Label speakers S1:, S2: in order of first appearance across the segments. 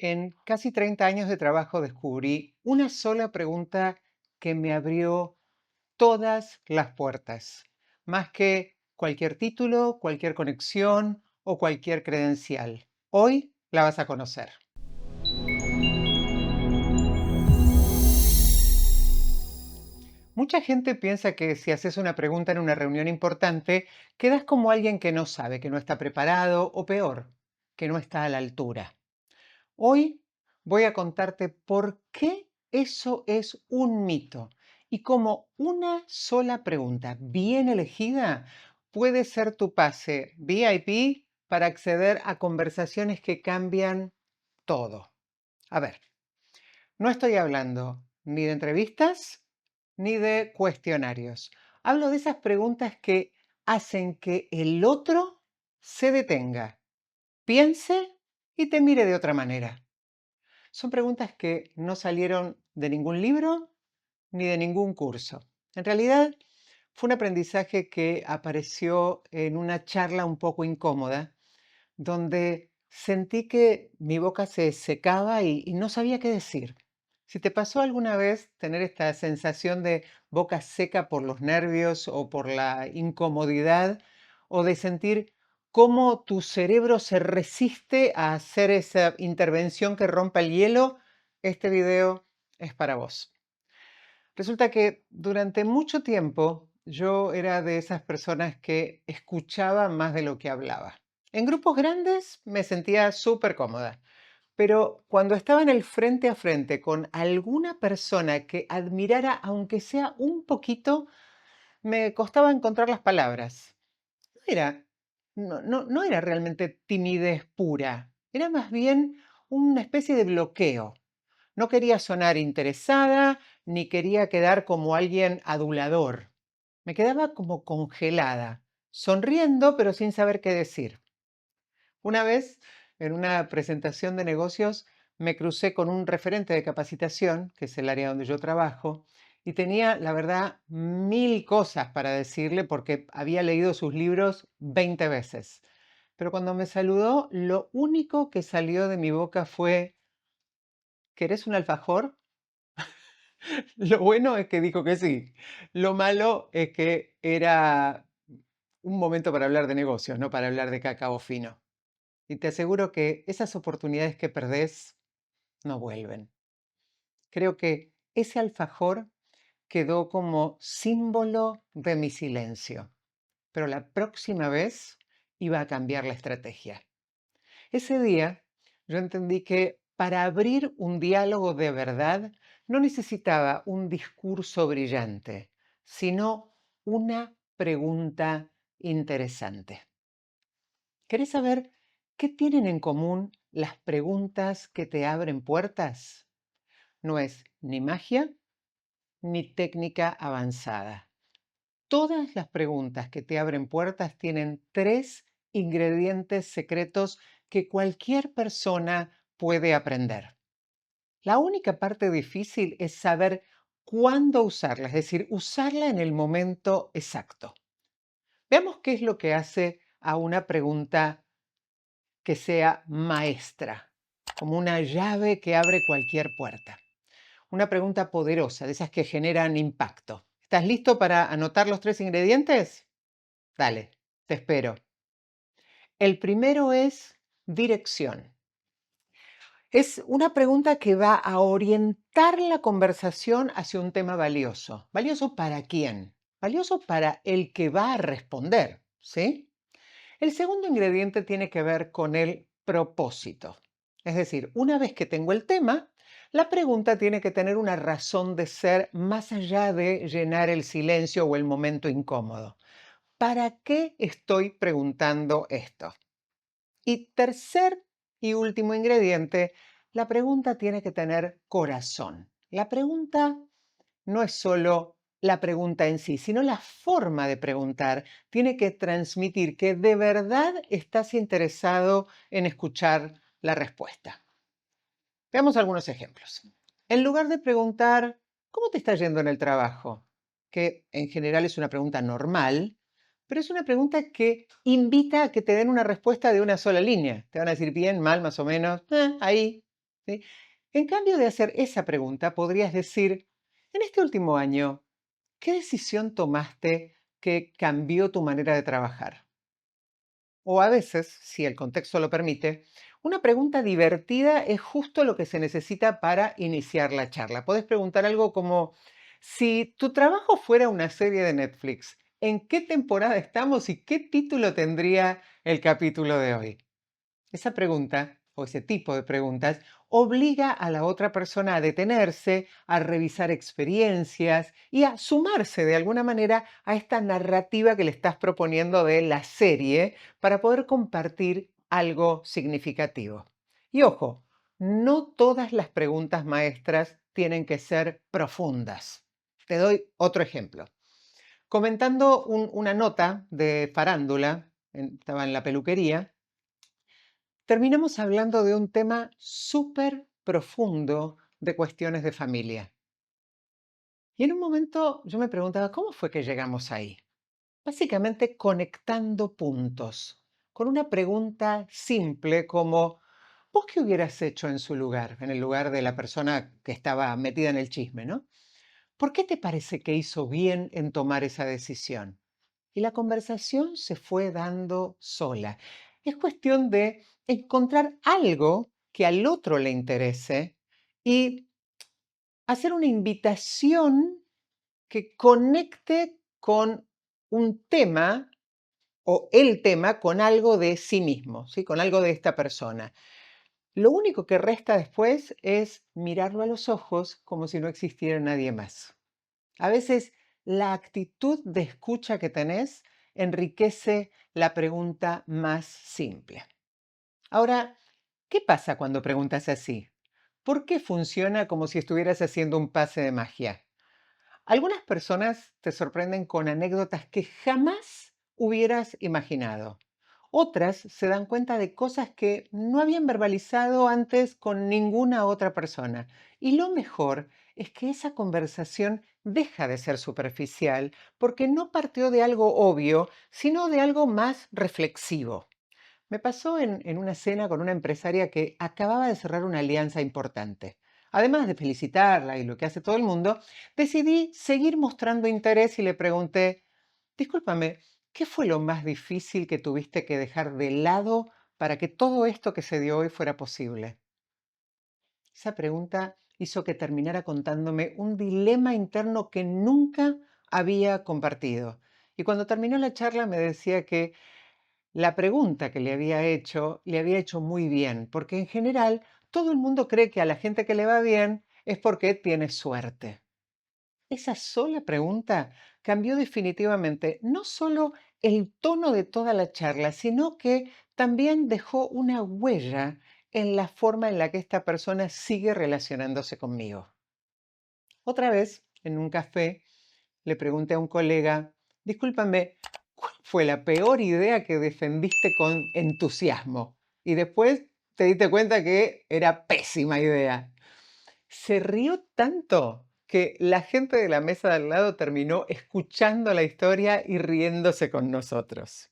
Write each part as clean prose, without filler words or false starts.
S1: En casi 30 años de trabajo descubrí una sola pregunta que me abrió todas las puertas, más que cualquier título, cualquier conexión o cualquier credencial. Hoy la vas a conocer. Mucha gente piensa que si haces una pregunta en una reunión importante, quedas como alguien que no sabe, que no está preparado o peor, que no está a la altura. Hoy voy a contarte por qué eso es un mito y cómo una sola pregunta bien elegida puede ser tu pase VIP para acceder a conversaciones que cambian todo. A ver, no estoy hablando ni de entrevistas ni de cuestionarios. Hablo de esas preguntas que hacen que el otro se detenga, piense y te mire de otra manera. Son preguntas que no salieron de ningún libro ni de ningún curso. En realidad, fue un aprendizaje que apareció en una charla un poco incómoda, donde sentí que mi boca se secaba y no sabía qué decir. Si te pasó alguna vez tener esta sensación de boca seca por los nervios o por la incomodidad, o de sentir cómo tu cerebro se resiste a hacer esa intervención que rompa el hielo, este video es para vos. Resulta que durante mucho tiempo yo era de esas personas que escuchaba más de lo que hablaba. En grupos grandes me sentía súper cómoda, pero cuando estaba en el frente a frente con alguna persona que admirara, aunque sea un poquito, me costaba encontrar las palabras. No era, no era realmente timidez pura, era más bien una especie de bloqueo. No quería sonar interesada, ni quería quedar como alguien adulador. Me quedaba como congelada, sonriendo pero sin saber qué decir. Una vez, en una presentación de negocios, me crucé con un referente de capacitación, que es el área donde yo trabajo, y tenía, la verdad, mil cosas para decirle porque había leído sus libros 20 veces. Pero cuando me saludó, lo único que salió de mi boca fue: ¿querés un alfajor? Lo bueno es que dijo que sí. Lo malo es que era un momento para hablar de negocios, no para hablar de cacao fino. Y te aseguro que esas oportunidades que perdés no vuelven. Creo que ese alfajor quedó como símbolo de mi silencio, pero la próxima vez iba a cambiar la estrategia. Ese día yo entendí que para abrir un diálogo de verdad no necesitaba un discurso brillante, sino una pregunta interesante. ¿Querés saber qué tienen en común las preguntas que te abren puertas? No es ni magia ni técnica avanzada. Todas las preguntas que te abren puertas tienen tres ingredientes secretos que cualquier persona puede aprender. La única parte difícil es saber cuándo usarla, es decir, usarla en el momento exacto. Veamos qué es lo que hace a una pregunta que sea maestra, como una llave que abre cualquier puerta. Una pregunta poderosa, de esas que generan impacto. ¿Estás listo para anotar los tres ingredientes? Dale, te espero. El primero es dirección. Es una pregunta que va a orientar la conversación hacia un tema valioso. ¿Valioso para quién? Valioso para el que va a responder, ¿sí? El segundo ingrediente tiene que ver con el propósito. Es decir, una vez que tengo el tema, la pregunta tiene que tener una razón de ser más allá de llenar el silencio o el momento incómodo. ¿Para qué estoy preguntando esto? Y tercer y último ingrediente, la pregunta tiene que tener corazón. La pregunta no es solo la pregunta en sí, sino la forma de preguntar. Tiene que transmitir que de verdad estás interesado en escuchar la respuesta. Veamos algunos ejemplos. En lugar de preguntar, ¿cómo te está yendo en el trabajo? Que en general es una pregunta normal, pero es una pregunta que invita a que te den una respuesta de una sola línea. Te van a decir bien, mal, más o menos, ahí. ¿sí? En cambio de hacer esa pregunta, podrías decir, en este último año, ¿qué decisión tomaste que cambió tu manera de trabajar? O a veces, si el contexto lo permite, una pregunta divertida es justo lo que se necesita para iniciar la charla. Podés preguntar algo como, si tu trabajo fuera una serie de Netflix, ¿en qué temporada estamos y qué título tendría el capítulo de hoy? Esa pregunta o ese tipo de preguntas obliga a la otra persona a detenerse, a revisar experiencias y a sumarse de alguna manera a esta narrativa que le estás proponiendo de la serie para poder compartir algo significativo. Y ojo, no todas las preguntas maestras tienen que ser profundas. Te doy otro ejemplo. Comentando una nota de farándula, estaba en la peluquería, terminamos hablando de un tema súper profundo de cuestiones de familia. Y en un momento yo me preguntaba, ¿cómo fue que llegamos ahí? Básicamente conectando puntos, con una pregunta simple como, ¿vos qué hubieras hecho en su lugar, en el lugar de la persona que estaba metida en el chisme, ¿no? ¿Por qué te parece que hizo bien en tomar esa decisión? Y la conversación se fue dando sola. Es cuestión de encontrar algo que al otro le interese y hacer una invitación que conecte con un tema o el tema con algo de sí mismo, ¿sí? Con algo de esta persona. Lo único que resta después es mirarlo a los ojos como si no existiera nadie más. A veces la actitud de escucha que tenés enriquece la pregunta más simple. Ahora, ¿qué pasa cuando preguntas así? ¿Por qué funciona como si estuvieras haciendo un pase de magia? Algunas personas te sorprenden con anécdotas que jamás hubieras imaginado. Otras se dan cuenta de cosas que no habían verbalizado antes con ninguna otra persona. Y lo mejor es que esa conversación deja de ser superficial porque no partió de algo obvio, sino de algo más reflexivo. Me pasó en una cena con una empresaria que acababa de cerrar una alianza importante. Además de felicitarla y lo que hace todo el mundo, decidí seguir mostrando interés y le pregunté, discúlpame, ¿qué fue lo más difícil que tuviste que dejar de lado para que todo esto que se dio hoy fuera posible? Esa pregunta hizo que terminara contándome un dilema interno que nunca había compartido. Y cuando terminó la charla me decía que la pregunta que le había hecho muy bien, porque en general todo el mundo cree que a la gente que le va bien es porque tiene suerte. Esa sola pregunta cambió definitivamente no solo el tono de toda la charla, sino que también dejó una huella en la forma en la que esta persona sigue relacionándose conmigo. Otra vez, en un café, le pregunté a un colega, discúlpame, ¿cuál fue la peor idea que defendiste con entusiasmo? Y después te diste cuenta que era pésima idea. Se rió tanto que la gente de la mesa de al lado terminó escuchando la historia y riéndose con nosotros.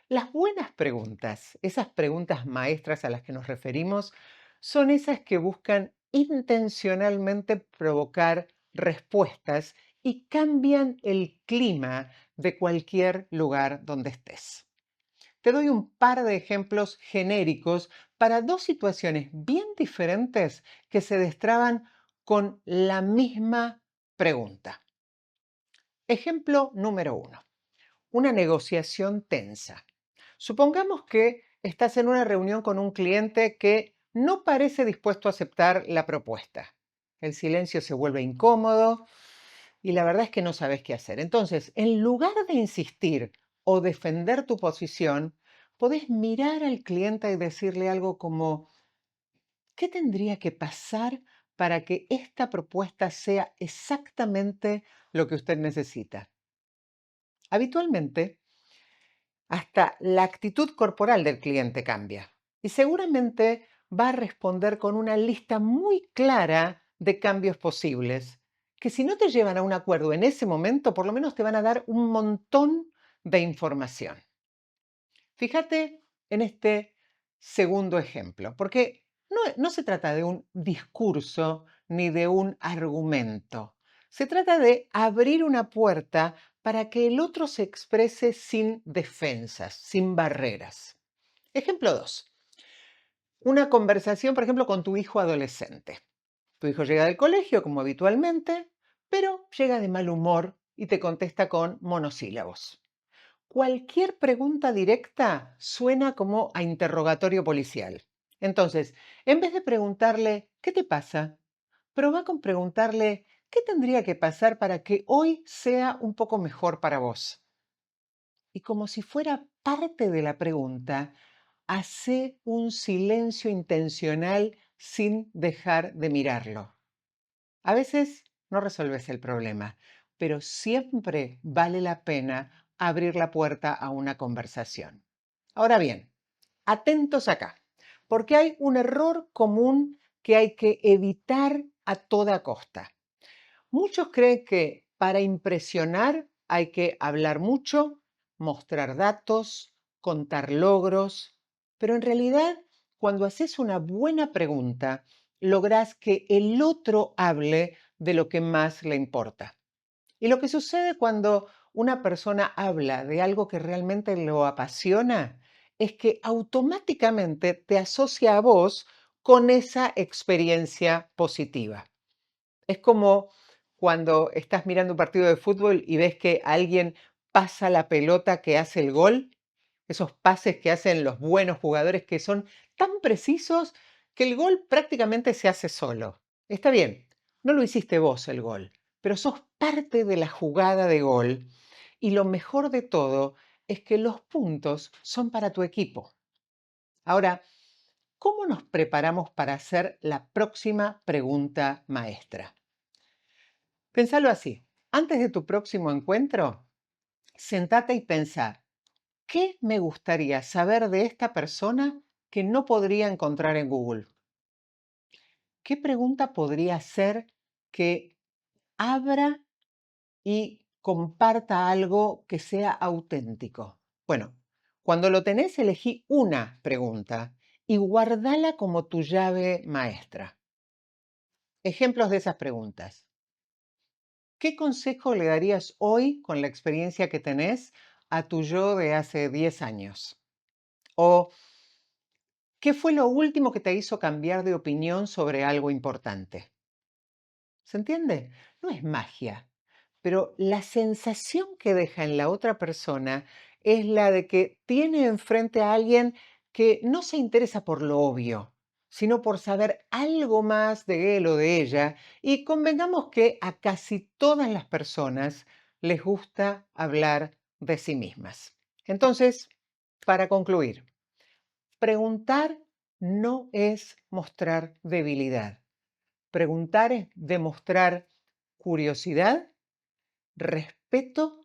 S1: Las buenas preguntas, esas preguntas maestras a las que nos referimos, son esas que buscan intencionalmente provocar respuestas y cambian el clima de cualquier lugar donde estés. Te doy un par de ejemplos genéricos para dos situaciones bien diferentes que se destraban con la misma pregunta. Ejemplo número uno, una negociación tensa. Supongamos que estás en una reunión con un cliente que no parece dispuesto a aceptar la propuesta. El silencio se vuelve incómodo y la verdad es que no sabes qué hacer. Entonces, en lugar de insistir o defender tu posición, podés mirar al cliente y decirle algo como, ¿qué tendría que pasar para que esta propuesta sea exactamente lo que usted necesita? Habitualmente, hasta la actitud corporal del cliente cambia y seguramente va a responder con una lista muy clara de cambios posibles, que si no te llevan a un acuerdo en ese momento, por lo menos te van a dar un montón de información. Fíjate en este segundo ejemplo, porque no no se trata de un discurso ni de un argumento. Se trata de abrir una puerta para que el otro se exprese sin defensas, sin barreras. Ejemplo 2. Una conversación, por ejemplo, con tu hijo adolescente. Tu hijo llega del colegio, como habitualmente, pero llega de mal humor y te contesta con monosílabos. Cualquier pregunta directa suena como a interrogatorio policial. Entonces, en vez de preguntarle, ¿qué te pasa? Probá con preguntarle, ¿qué tendría que pasar para que hoy sea un poco mejor para vos? Y como si fuera parte de la pregunta, hace un silencio intencional sin dejar de mirarlo. A veces no resolves el problema, pero siempre vale la pena abrir la puerta a una conversación. Ahora bien, atentos acá, porque hay un error común que hay que evitar a toda costa. Muchos creen que para impresionar hay que hablar mucho, mostrar datos, contar logros, pero en realidad cuando haces una buena pregunta, lográs que el otro hable de lo que más le importa. Y lo que sucede cuando una persona habla de algo que realmente lo apasiona es que automáticamente te asocia a vos con esa experiencia positiva. Es como cuando estás mirando un partido de fútbol y ves que alguien pasa la pelota que hace el gol, esos pases que hacen los buenos jugadores que son tan precisos que el gol prácticamente se hace solo. Está bien, no lo hiciste vos el gol, pero sos parte de la jugada de gol y lo mejor de todo es que los puntos son para tu equipo. Ahora, ¿cómo nos preparamos para hacer la próxima pregunta maestra? Pensalo así. Antes de tu próximo encuentro, sentate y pensá, ¿qué me gustaría saber de esta persona que no podría encontrar en Google? ¿Qué pregunta podría ser que abra y comparta algo que sea auténtico? Bueno, cuando lo tenés, elegí una pregunta y guardala como tu llave maestra. Ejemplos de esas preguntas. ¿Qué consejo le darías hoy con la experiencia que tenés a tu yo de hace 10 años? ¿O qué fue lo último que te hizo cambiar de opinión sobre algo importante? ¿Se entiende? No es magia, pero la sensación que deja en la otra persona es la de que tiene enfrente a alguien que no se interesa por lo obvio, sino por saber algo más de él o de ella. Y convengamos que a casi todas las personas les gusta hablar de sí mismas. Entonces, para concluir, preguntar no es mostrar debilidad. Preguntar es demostrar curiosidad, respeto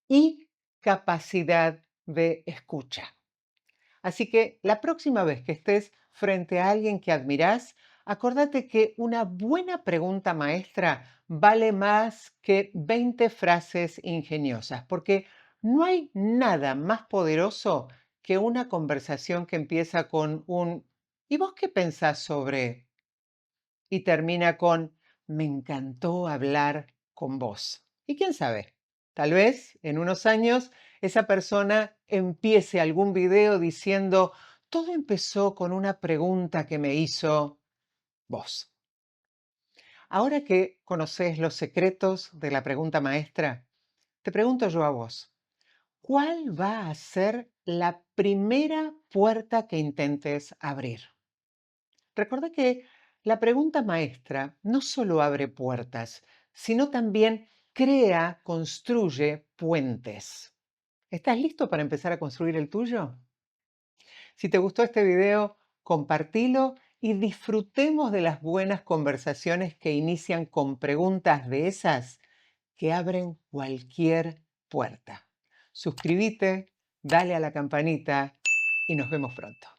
S1: y capacidad de escucha. Así que la próxima vez que estés frente a alguien que admirás, acordate que una buena pregunta maestra vale más que 20 frases ingeniosas, porque no hay nada más poderoso que una conversación que empieza con un ¿y vos qué pensás sobre? Y termina con me encantó hablar con vos. Y quién sabe, tal vez en unos años esa persona empiece algún video diciendo todo empezó con una pregunta que me hizo vos. Ahora que conoces los secretos de la pregunta maestra, te pregunto yo a vos, ¿cuál va a ser la primera puerta que intentes abrir? Recuerda que la pregunta maestra no solo abre puertas, sino también crea, construye puentes. ¿Estás listo para empezar a construir el tuyo? Si te gustó este video, compartilo y disfrutemos de las buenas conversaciones que inician con preguntas de esas que abren cualquier puerta. Suscríbete, dale a la campanita y nos vemos pronto.